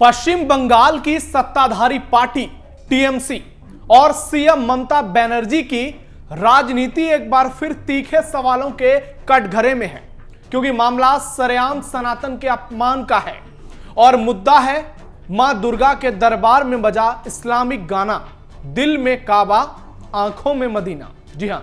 पश्चिम बंगाल की सत्ताधारी party TMC और सीएम ममता बनर्जी की राजनीति एक बार फिर तीखे सवालों के कटघरे में है, क्योंकि मामला सरेआम सनातन के अपमान का है और मुद्दा है मां दुर्गा के दरबार में बजा इस्लामिक गाना, दिल में काबा आंखों में मदीना। जी हां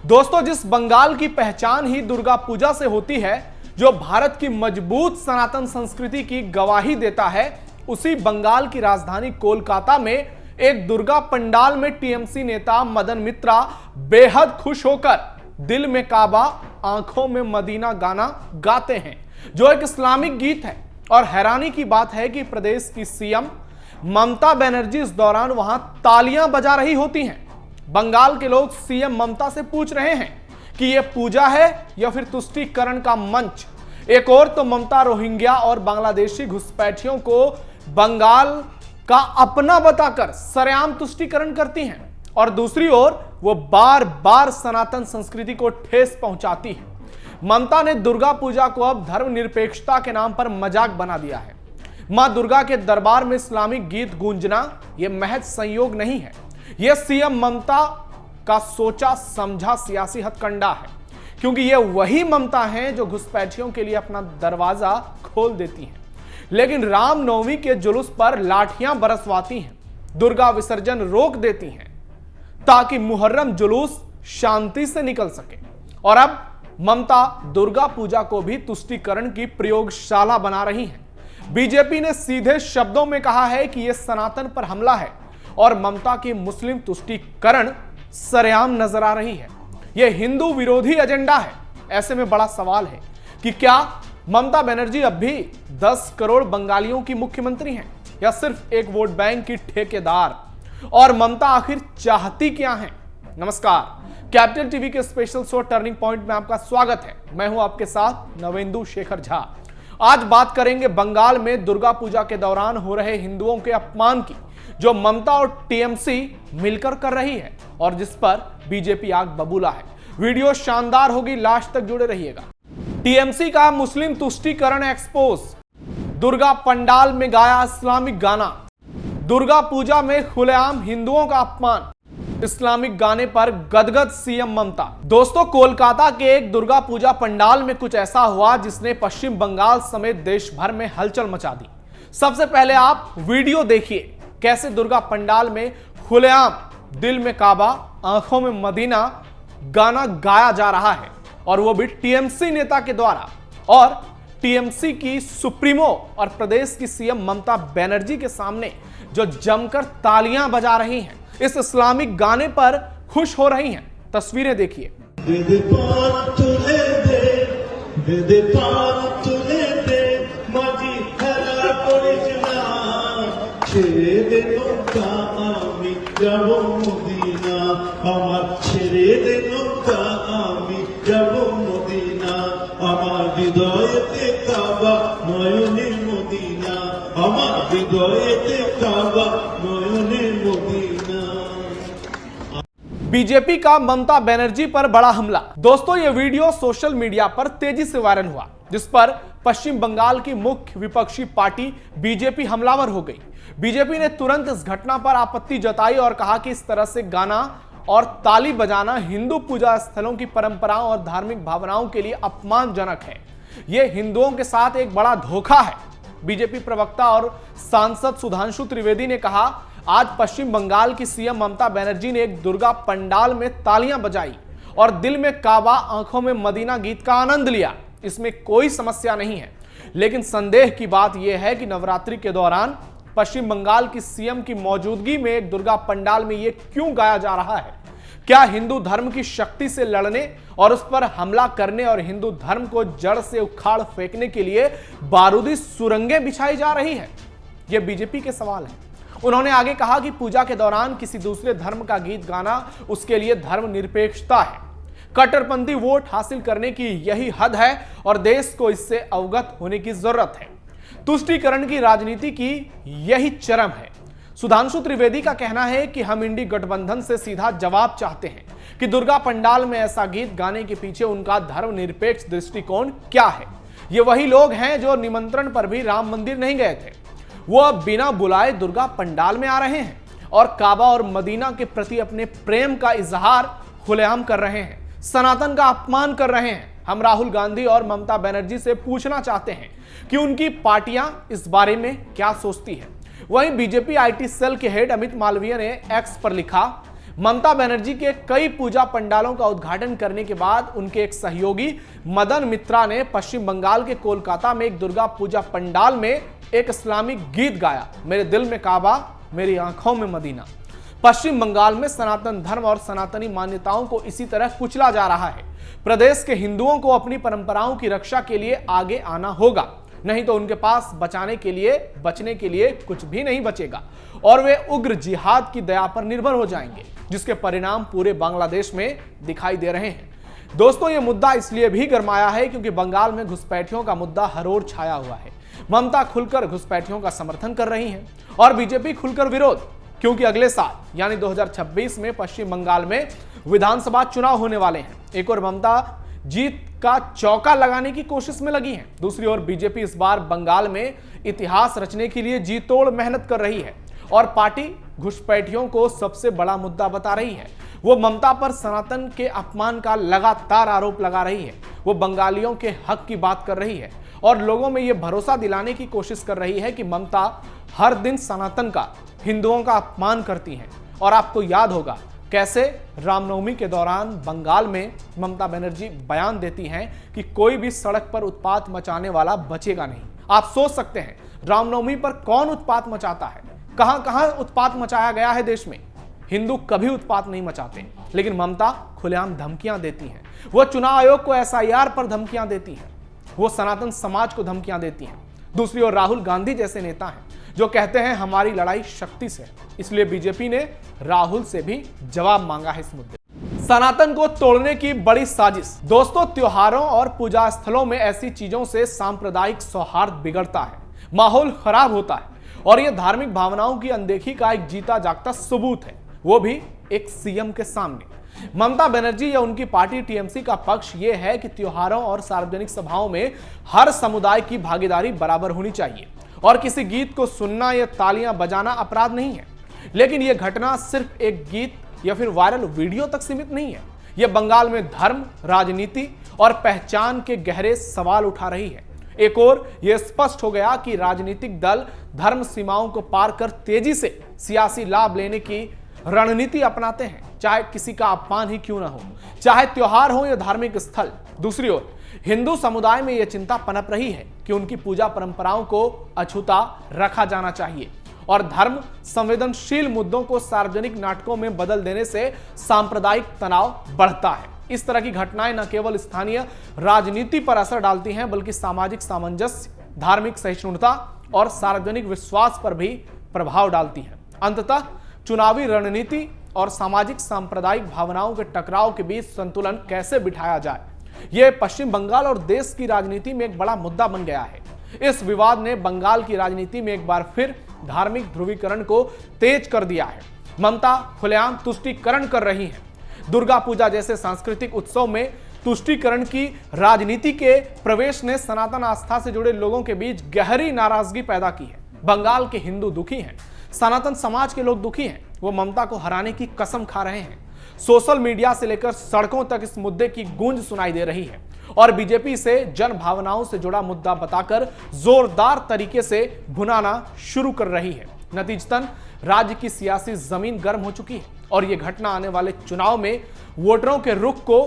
दोस्तों, जिस बंगाल की पहचान ही दुर्गा पूजा से होती है, जो भारत की मजबूत सनातन संस्कृति की गवाही देता है, उसी बंगाल की राजधानी कोलकाता में एक दुर्गा पंडाल में टीएमसी नेता मदन मित्रा बेहद खुश होकर दिल में काबा आंखों में मदीना गाना गाते हैं, जो एक इस्लामिक गीत है। और हैरानी की बात है कि प्रदेश की सीएम ममता बनर्जी इस दौरान वहां तालियां बजा रही होती हैं। बंगाल के लोग सीएम ममता से पूछ रहे हैं कि यह पूजा है या फिर तुष्टीकरण का मंच। एक और तो ममता रोहिंग्या और बांग्लादेशी घुसपैठियों को बंगाल का अपना बताकर सरेआम तुष्टीकरण करती हैं, और दूसरी ओर वो बार बार सनातन संस्कृति को ठेस पहुंचाती है। ममता ने दुर्गा पूजा को अब धर्मनिरपेक्षता के नाम पर मजाक बना दिया है। मां दुर्गा के दरबार में इस्लामिक गीत गूंजना यह महज संयोग नहीं है, यह सीएम ममता का सोचा समझा सियासी हथकंडा है, क्योंकि यह वही ममता है जो घुसपैठियों के लिए अपना दरवाजा खोल देती है, लेकिन रामनवमी के जुलूस पर लाठियां बरसवाती हैं, दुर्गा विसर्जन रोक देती हैं ताकि मुहर्रम जुलूस शांति से निकल सके। और अब ममता दुर्गा पूजा को भी तुष्टीकरण की प्रयोगशाला बना रही हैं। बीजेपी ने सीधे शब्दों में कहा है कि यह सनातन पर हमला है और ममता की मुस्लिम तुष्टीकरण सरेआम नजर आ रही है। यह हिंदू विरोधी एजेंडा है। ऐसे में बड़ा सवाल है कि क्या ममता बनर्जी अब भी 10 करोड़ बंगालियों की मुख्यमंत्री हैं या सिर्फ एक वोट बैंक की ठेकेदार? और ममता आखिर चाहती क्या है? नमस्कार, कैपिटल टीवी के स्पेशल शो टर्निंग पॉइंट में आपका स्वागत है। मैं हूं आपके साथ नवेंदु शेखर झा। आज बात करेंगे बंगाल में दुर्गा पूजा के दौरान हो रहे हिंदुओं के अपमान की, जो ममता और टीएमसी मिलकर कर रही है और जिस पर बीजेपी आग बबूला है। वीडियो शानदार होगी, लास्ट तक जुड़े रहिएगा। टीएमसी का मुस्लिम तुष्टीकरण एक्सपोज, दुर्गा पंडाल में गाया इस्लामिक गाना, दुर्गा पूजा में खुलेआम हिंदुओं का अपमान, इस्लामिक गाने पर गदगद सीएम ममता। दोस्तों, कोलकाता के एक दुर्गा पूजा पंडाल में कुछ ऐसा हुआ जिसने पश्चिम बंगाल समेत देश भर में हलचल मचा दी। सबसे पहले आप वीडियो देखिए, कैसे दुर्गा पंडाल में खुलेआम दिल में काबा आंखों में मदीना गाना गाया जा रहा है, और वो भी टीएमसी नेता के द्वारा। और टीएमसी की सुप्रीमो और प्रदेश की सीएम ममता बनर्जी के सामने जो जमकर तालियां बजा रही हैं, इस इस्लामिक गाने पर खुश हो रही हैं। तस्वीरें देखिए। बीजेपी का ममता बनर्जी पर बड़ा हमला। दोस्तों, यह वीडियो सोशल मीडिया पर तेजी से वायरल हुआ, जिस पर पश्चिम बंगाल की मुख्य विपक्षी पार्टी बीजेपी हमलावर हो गई। बीजेपी ने तुरंत इस घटना पर आपत्ति जताई और कहा कि इस तरह से गाना और ताली बजाना हिंदू पूजा स्थलों की परंपराओं और धार्मिक भावनाओं के लिए अपमानजनक है। यह हिंदुओं के साथ एक बड़ा धोखा है। बीजेपी प्रवक्ता और सांसद सुधांशु त्रिवेदी ने कहा, आज पश्चिम बंगाल की सीएम ममता बनर्जी ने एक दुर्गा पंडाल में तालियां बजाई और दिल में काबा आंखों में मदीना गीत का आनंद लिया। इसमें कोई समस्या नहीं है, लेकिन संदेह की बात यह है कि नवरात्रि के दौरान पश्चिम बंगाल की सीएम की मौजूदगी में एक दुर्गा पंडाल में यह क्यों गाया जा रहा है? क्या हिंदू धर्म की शक्ति से लड़ने और उस पर हमला करने और हिंदू धर्म को जड़ से उखाड़ फेंकने के लिए बारूदी सुरंगें बिछाई जा रही है? यह बीजेपी के सवाल है। उन्होंने आगे कहा कि पूजा के दौरान किसी दूसरे धर्म का गीत गाना उसके लिए धर्मनिरपेक्षता है। कट्टरपंथी वोट हासिल करने की यही हद है और देश को इससे अवगत होने की जरूरत है। तुष्टीकरण की राजनीति की यही चरम है। सुधांशु त्रिवेदी का कहना है कि हम इंडी गठबंधन से सीधा जवाब चाहते हैं कि दुर्गा पंडाल में ऐसा गीत गाने के पीछे उनका धर्मनिरपेक्ष दृष्टिकोण क्या है। ये वही लोग हैं जो निमंत्रण पर भी राम मंदिर नहीं गए थे। वो अब बिना बुलाए दुर्गा पंडाल में आ रहे हैं और काबा और मदीना के प्रति अपने प्रेम का इजहार खुलेआम कर रहे हैं, सनातन का अपमान कर रहे हैं। हम राहुल गांधी और ममता बनर्जी से पूछना चाहते हैं कि उनकी पार्टियां इस बारे में क्या सोचती है। वहीं बीजेपी आईटी सेल के हेड अमित मालवीय ने एक्स पर लिखा, ममता बनर्जी के कई पूजा पंडालों का उद्घाटन करने के बाद उनके एक सहयोगी मदन मित्रा ने पश्चिम बंगाल के कोलकाता में एक दुर्गा पूजा पंडाल में एक इस्लामिक गीत गाया, मेरे दिल में काबा मेरी आंखों में मदीना। पश्चिम बंगाल में सनातन धर्म और सनातनी मान्यताओं को इसी तरह कुचला जा रहा है। प्रदेश के हिंदुओं को अपनी परंपराओं की रक्षा के लिए आगे आना होगा, नहीं तो उनके पास बचने के लिए कुछ भी नहीं बचेगा और वे उग्र जिहाद की दया पर निर्भर हो जाएंगे, जिसके परिणाम पूरे बांग्लादेश में दिखाई दे रहे हैं। दोस्तों, यह मुद्दा इसलिए भी गरमाया है क्योंकि बंगाल में घुसपैठियों का मुद्दा हर ओर छाया हुआ है। ममता खुलकर घुसपैठियों का समर्थन कर रही हैं और बीजेपी खुलकर विरोध, क्योंकि अगले साल यानी 2026 में पश्चिम बंगाल में विधानसभा चुनाव होने वाले हैं। एक और ममता जीत का चौका लगाने की कोशिश में लगी हैं, दूसरी ओर बीजेपी इस बार बंगाल में इतिहास रचने के लिए जी तोड़ मेहनत कर रही है और पार्टी घुसपैठियों को सबसे बड़ा मुद्दा बता रही है। वो ममता पर सनातन के अपमान का लगातार आरोप लगा रही है। वो बंगालियों के हक की बात कर रही है और लोगों में ये भरोसा दिलाने की कोशिश कर रही है कि ममता हर दिन सनातन का, हिंदुओं का अपमान करती हैं। और आपको याद होगा कैसे रामनवमी के दौरान बंगाल में ममता बनर्जी बयान देती हैं कि कोई भी सड़क पर उत्पात मचाने वाला बचेगा नहीं। आप सोच सकते हैं रामनवमी पर कौन उत्पात मचाता है, कहां कहां उत्पात मचाया गया है देश में। हिंदू कभी उत्पात नहीं मचाते, लेकिन ममता खुलेआम धमकियां देती हैं। वो चुनाव आयोग को एसआईआर पर धमकियां देती हैं, वो सनातन समाज को धमकियां देती हैं। दूसरी ओर राहुल गांधी जैसे नेता हैं जो कहते हैं हमारी लड़ाई शक्ति से, इसलिए बीजेपी ने राहुल से भी जवाब मांगा है इस मुद्दे। सनातन को तोड़ने की बड़ी साजिश। दोस्तों, त्योहारों और पूजा स्थलों में ऐसी चीजों से सांप्रदायिक सौहार्द बिगड़ता है, माहौल खराब होता है और यह धार्मिक भावनाओं की अनदेखी का एक जीता जागता सबूत है, वो भी एक सीएम के सामने। ममता बनर्जी या उनकी पार्टी टीएमसी का पक्ष यह है कि त्योहारों और सार्वजनिक सभाओं में हर समुदाय की भागीदारी बराबर होनी चाहिए और किसी गीत को सुनना या तालियां बजाना अपराध नहीं है। लेकिन यह घटना सिर्फ एक गीत या फिर वायरल वीडियो तक सीमित नहीं है। यह बंगाल में धर्म, राजनीति और पहचान के गहरे सवाल उठा रही है। एक और यह स्पष्ट हो गया कि राजनीतिक दल धर्म सीमाओं को पार कर तेजी से सियासी लाभ लेने की रणनीति अपनाते हैं, चाहे किसी का अपमान ही क्यों ना हो, चाहे त्योहार हो या धार्मिक स्थल। दूसरी ओर हिंदू समुदाय में यह चिंता पनप रही है कि उनकी पूजा परंपराओं को अछूता रखा जाना चाहिए और धर्म संवेदनशील मुद्दों को सार्वजनिक नाटकों में बदल देने से सांप्रदायिक तनाव बढ़ता है। इस तरह की घटनाएं न केवल स्थानीय राजनीति पर असर डालती हैं, बल्कि सामाजिक सामंजस्य, धार्मिक सहिष्णुता और सार्वजनिक विश्वास पर भी प्रभाव डालती हैं। अंततः चुनावी रणनीति और सामाजिक सांप्रदायिक भावनाओं के टकराव के बीच संतुलन कैसे बिठाया जाए, यह पश्चिम बंगाल और देश की राजनीति में एक बड़ा मुद्दा बन गया है। इस विवाद ने बंगाल की राजनीति में एक बार फिर धार्मिक ध्रुवीकरण को तेज कर दिया है। ममता खुलेआम तुष्टीकरण कर रही हैं। दुर्गा पूजा जैसे सांस्कृतिक उत्सव में तुष्टीकरण की राजनीति के प्रवेश ने सनातन आस्था से जुड़े लोगों के बीच गहरी नाराजगी पैदा की है। बंगाल के हिंदू दुखी हैं, सनातन समाज के लोग दुखी हैं। वो ममता को हराने की कसम खा रहे हैं। सोशल मीडिया से लेकर सड़कों तक इस मुद्दे की गूंज सुनाई दे रही है और बीजेपी इसे जन भावनाओं से जुड़ा मुद्दा बताकर जोरदार तरीके से भुनाना शुरू कर रही है। नतीजतन राज्य की सियासी जमीन गर्म हो चुकी है और यह घटना आने वाले चुनाव में वोटरों के रुख को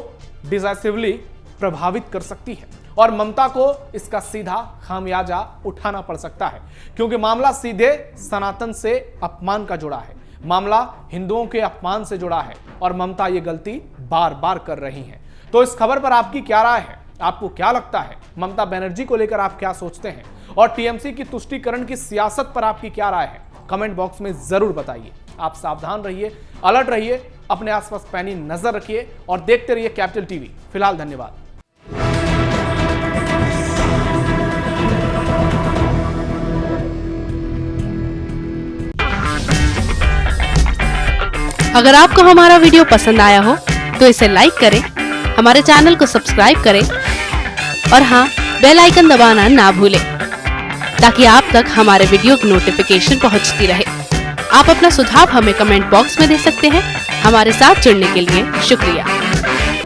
डिसाइसिवली प्रभावित कर सकती है और ममता को इसका सीधा खामियाजा उठाना पड़ सकता है, क्योंकि मामला सीधे सनातन से अपमान का जुड़ा है, मामला हिंदुओं के अपमान से जुड़ा है और ममता ये गलती बार बार कर रही हैं। तो इस खबर पर आपकी क्या राय है? आपको क्या लगता है? ममता बनर्जी को लेकर आप क्या सोचते हैं? और टीएमसी की तुष्टीकरण की सियासत पर आपकी क्या राय है? कमेंट बॉक्स में जरूर बताइए। आप सावधान रहिए, अलर्ट रहिए, अपने आसपास पैनी नजर रखिए और देखते रहिए कैपिटल टीवी। फिलहाल धन्यवाद। अगर आपको हमारा वीडियो पसंद आया हो तो इसे लाइक करें, हमारे चैनल को सब्सक्राइब करें और हाँ, बेल आइकन दबाना ना भूलें। ताकि आप तक हमारे वीडियो की नोटिफिकेशन पहुंचती रहे। आप अपना सुझाव हमें कमेंट बॉक्स में दे सकते हैं। हमारे साथ जुड़ने के लिए शुक्रिया।